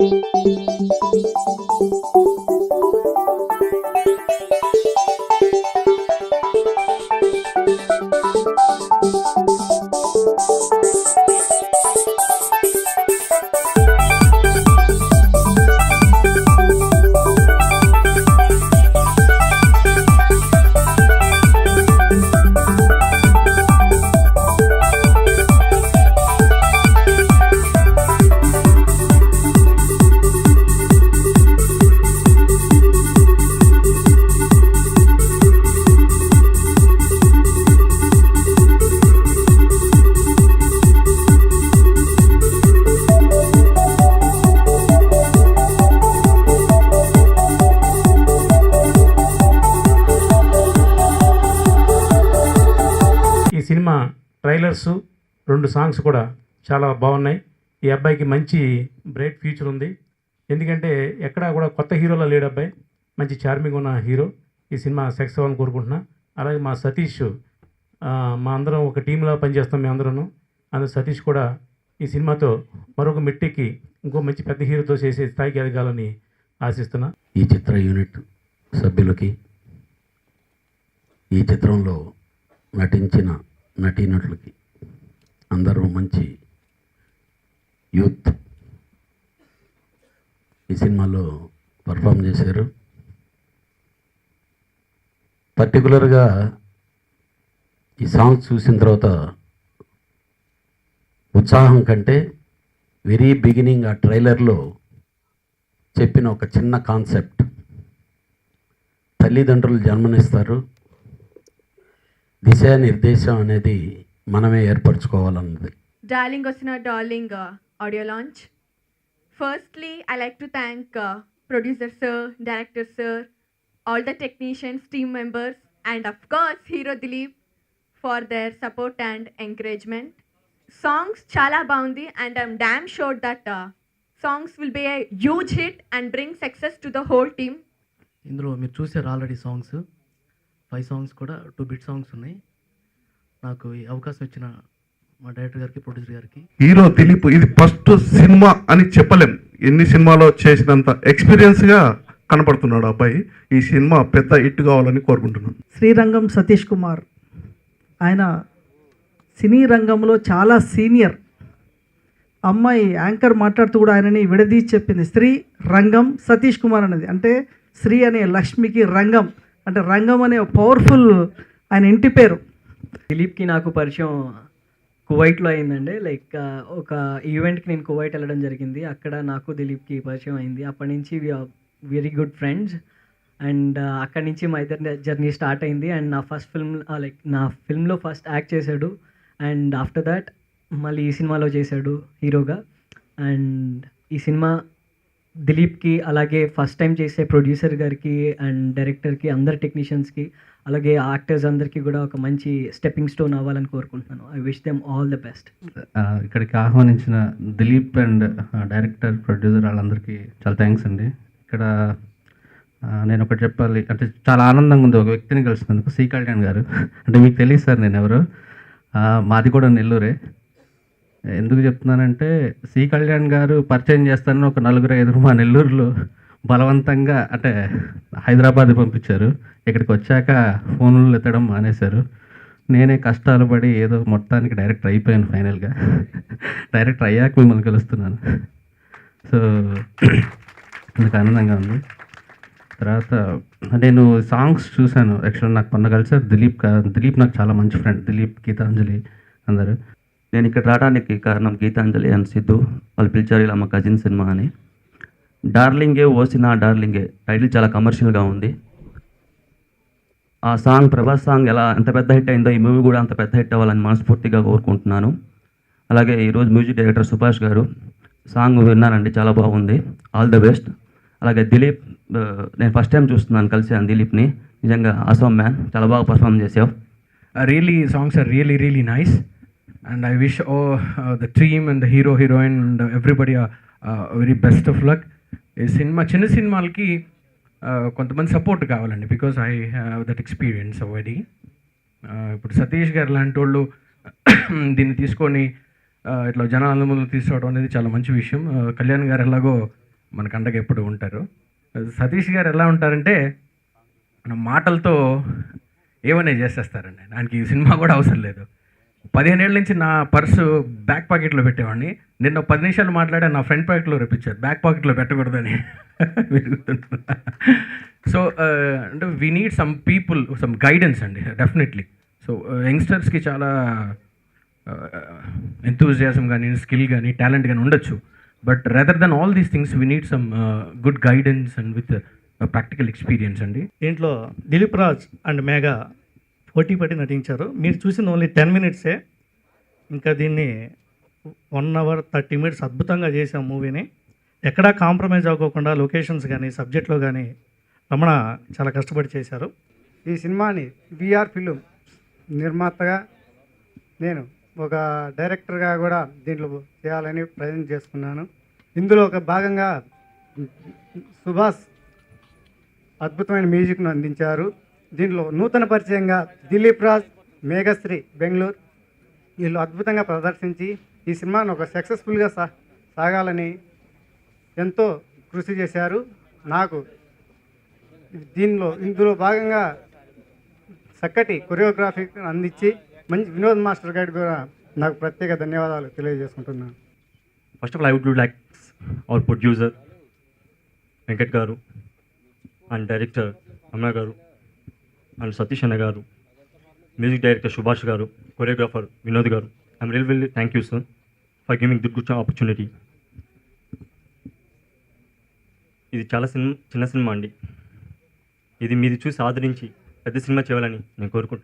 Cinema trailers 2 songs కూడా చాలా బాగున్నాయి. ఈ అబ్బాయికి మంచి బ్రైట్ ఫ్యూచర్ ఉంది. ఎందుకంటే ఎక్కడా కూడా కొత్త హీరోలా లేడు అబ్బాయి. మంచి చార్మింగ్ ఉన్న హీరో. ఈ సినిమా సక్సెస్ అవ్వాలని కోరుకుంటున్నా. అలాగే మా సతీష్, మా అందరం ఒక టీంలా పనిచేస్తాం మేము అందరూ. అందులో సతీష్ కూడా ఈ సినిమాతో మరొక మెట్టెక్కి ఇంకో మంచి పెద్ద హీరోతో చేసే స్థాయికి ఎదగాలని ఆశిస్తున్నా. ఈ చిత్ర యూనిట్ సభ్యులకి, ఈ చిత్రంలో నటించిన నటీనటులకి, అందరూ మంచి యూత్ ఈ సినిమాలో పర్ఫామ్ చేశారు. పర్టికులర్గా ఈ సాంగ్ చూసిన తర్వాత ఉత్సాహం కంటే వెరీ బిగినింగ్ ఆ ట్రైలర్లో చెప్పిన ఒక చిన్న కాన్సెప్ట్, తల్లిదండ్రులు జన్మనిస్తారు, దిశానిర్దేశం అనేది మనమే ఏర్పరచుకోవాలన్నది. డార్లింగ్ వస్తున్న darling audio launch. Firstly I like to thank producer sir, director sir, all the technicians, team members and of course hero Dilip for their support and encouragement. Songs చాలా బాగుంది and I'm damn sure that songs will be a huge hit and bring success to the whole team. ఇందులో మీరు చూసారు already songs 5 songs కూడా 2 bit songs ఉన్నాయి. నాకు ఈ అవకాశం ఇచ్చిన మా డైరెక్టర్ గారికి, ప్రొడ్యూసర్ గారికి. హీరో దిలీప్ ఇది ఫస్ట్ సినిమా అని చెప్పలేం. ఎన్ని సినిమాలో చేసినంత ఎక్స్పీరియన్స్గా కనపడుతున్నాడు అబ్బాయి. ఈ సినిమా పెద్ద హిట్ కావాలని కోరుకుంటున్నాను. శ్రీరంగం సతీష్ కుమార్, ఆయన సినీ రంగంలో చాలా సీనియర్. అమ్మాయి యాంకర్ మాట్లాడుతూ కూడా ఆయనని విడదీసి చెప్పింది శ్రీ రంగం సతీష్ కుమార్ అనేది. అంటే శ్రీ అనే లక్ష్మికి రంగం అంటే రంగం అనే పవర్ఫుల్ ఆయన ఇంటి పేరు. దిలీప్కి నాకు పరిచయం కువైట్లో అయిందండి. లైక్ ఒక ఈవెంట్కి నేను కువైట్ వెళ్ళడం జరిగింది. అక్కడ నాకు దిలీప్కి పరిచయం అయింది. అప్పటి నుంచి వెరీ గుడ్ ఫ్రెండ్స్. అండ్ అక్కడి నుంచి మా ఇద్దరి జర్నీ స్టార్ట్ అయింది. అండ్ నా ఫస్ట్ ఫిల్మ్ లైక్ నా ఫిల్మ్లో ఫస్ట్ యాక్ట్ చేశాడు. అండ్ ఆఫ్టర్ దాట్ మళ్ళీ ఈ సినిమాలో చేశాడు హీరోగా. అండ్ ఈ సినిమా దిలీప్కి, అలాగే ఫస్ట్ టైం చేసే ప్రొడ్యూసర్ గారికి అండ్ డైరెక్టర్కి, అందరు టెక్నీషియన్స్కి, అలాగే యాక్టర్స్ అందరికీ కూడా ఒక మంచి స్టెప్పింగ్ స్టోన్ అవ్వాలని కోరుకుంటున్నాను. I wish them all the best. ఇక్కడికి ఆహ్వానించిన దిలీప్ అండ్ డైరెక్టర్, ప్రొడ్యూసర్ వాళ్ళందరికీ చాలా థ్యాంక్స్ అండి. ఇక్కడ నేను ఒకటి చెప్పాలి అంటే చాలా ఆనందంగా ఉంది ఒక వ్యక్తిని కలిసినందుకు. సి కళ్యాణ్ గారు అంటే మీకు తెలియదు సార్ నేను ఎవరు. మాది కూడా నెల్లూరే. ఎందుకు చెప్తున్నానంటే సి కళ్యాణ్ గారు పరిచయం చేస్తానని ఒక 4-5 మా నెల్లూరులో బలవంతంగా అంటే హైదరాబాద్ పంపించారు. ఇక్కడికి వచ్చాక ఫోన్లు ఎత్తడం మానేశారు. నేనే కష్టాలు పడి ఏదో మొత్తానికి డైరెక్టర్ అయిపోయాను. ఫైనల్గా డైరెక్టర్ అయ్యాక మిమ్మల్ని కలుస్తున్నాను. సో నాకు ఆనందంగా ఉంది. తర్వాత నేను సాంగ్స్ చూశాను. యాక్చువల్ నాకు మొన్న కలిసారు దిలీప్ నాకు చాలా మంచి ఫ్రెండ్. దిలీప్, గీతాంజలి అందరూ. నేను ఇక్కడ రావడానికి కారణం గీతాంజలి అండ్ సిద్ధు. వాళ్ళు పిలిచారు ఇలా మా కజిన్ సినిమా అని. డార్లింగే ఓసినా డార్లింగే టైటిల్ చాలా కమర్షియల్గా ఉంది. ఆ సాంగ్ ప్రభాస్ సాంగ్ ఎంత పెద్ద హిట్ అయిందో ఈ మూవీ కూడా అంత పెద్ద హిట్ అవ్వాలని మనస్ఫూర్తిగా కోరుకుంటున్నాను. అలాగే ఈరోజు మ్యూజిక్ డైరెక్టర్ సుభాష్ గారు సాంగ్ విన్నానండి, చాలా బాగుంది. All the best. అలాగే దిలీప్, నేను ఫస్ట్ టైం చూస్తున్నాను, కలిసాను దిలీప్ని. నిజంగా ఆసమ్ మ్యాన్, చాలా బాగా పర్ఫామ్ చేసావు. Really, songs are really, really nice. And I wish the team and the hero, heroine and everybody very best of luck. ఈ సినిమా చిన్న సినిమాలకి కొంతమంది సపోర్ట్ కావాలండి, because I have that experience already. ఇప్పుడు సతీష్ గారు లాంటి వాళ్ళు దీన్ని తీసుకొని ఇట్లా జనాల ముందు తీసుకోవడం అనేది చాలా మంచి విషయం. కళ్యాణ్ గారు ఎలాగో మనకు అండగా ఎప్పుడు ఉంటారు. సతీష్ గారు ఎలా ఉంటారంటే మన మాటలతో ఏమనే చేసేస్తారండి. దానికి ఈ సినిమా కూడా అవసరం లేదు. 15 ఏళ్ళ నుంచి నా పర్సు బ్యాక్ పాకెట్లో పెట్టేవాడిని. నిన్న 10 నిమిషాలు మాట్లాడే నా ఫ్రంట్ పాకెట్లో రప్పించారు, బ్యాక్ పాకెట్లో పెట్టకూడదని. సో అంటే we need some people, some guidance అండి, డెఫినెట్లీ. సో యంగ్స్టర్స్కి చాలా ఎంతూజియాజం కానీ, స్కిల్ కానీ, టాలెంట్ కానీ ఉండొచ్చు. But rather then all these things we need some good guidance and with practical experience అండి. దీంట్లో దిలీప్ రాజ్ అండ్ మేఘా పోటీ పడి నటించారు. మీరు చూసిన ఓన్లీ 10 మినిట్సే, ఇంకా దీన్ని 1 hour 30 minutes అద్భుతంగా చేసాం మూవీని. ఎక్కడా కాంప్రమైజ్ అవ్వకుండా లొకేషన్స్ కానీ, సబ్జెక్ట్లో కానీ రమణ చాలా కష్టపడి చేశారు. ఈ సినిమాని విఆర్ ఫిలిం నిర్మాతగా నేను ఒక డైరెక్టర్గా కూడా దీంట్లో చేయాలని ప్రయత్నం చేసుకున్నాను. ఇందులో ఒక భాగంగా సుభాష్ అద్భుతమైన మ్యూజిక్ను అందించారు. దీంట్లో నూతన పరిచయంగా దిలీప్ రాజ్, మేఘశ్రీ బెంగళూరు వీళ్ళు అద్భుతంగా ప్రదర్శించి ఈ సినిమాను ఒక సక్సెస్ఫుల్గా సాగాలని ఎంతో కృషి చేశారు. నాకు ఇందులో భాగంగా చక్కటి కొరియోగ్రఫీ అందించి మంచి వినోద్ మాస్టర్ గారికి కూడా నాకు ప్రత్యేక ధన్యవాదాలు తెలియజేసుకుంటున్నాను. First of all I would like our producer Venkat గారు అండ్ డైరెక్టర్ అమ్మ గారు అండ్ సతీష్ అన్న గారు, మ్యూజిక్ డైరెక్టర్ సుభాష్ గారు, కొరియోగ్రాఫర్ వినోద్ గారు. I'm really thank you sir for giving this good opportunity. ఇది చాలా చిన్న సినిమా అండి. ఇది మీది చూసి ఆదరించి పెద్ద సినిమా చేయాలని నేను కోరుకుంటున్నాను.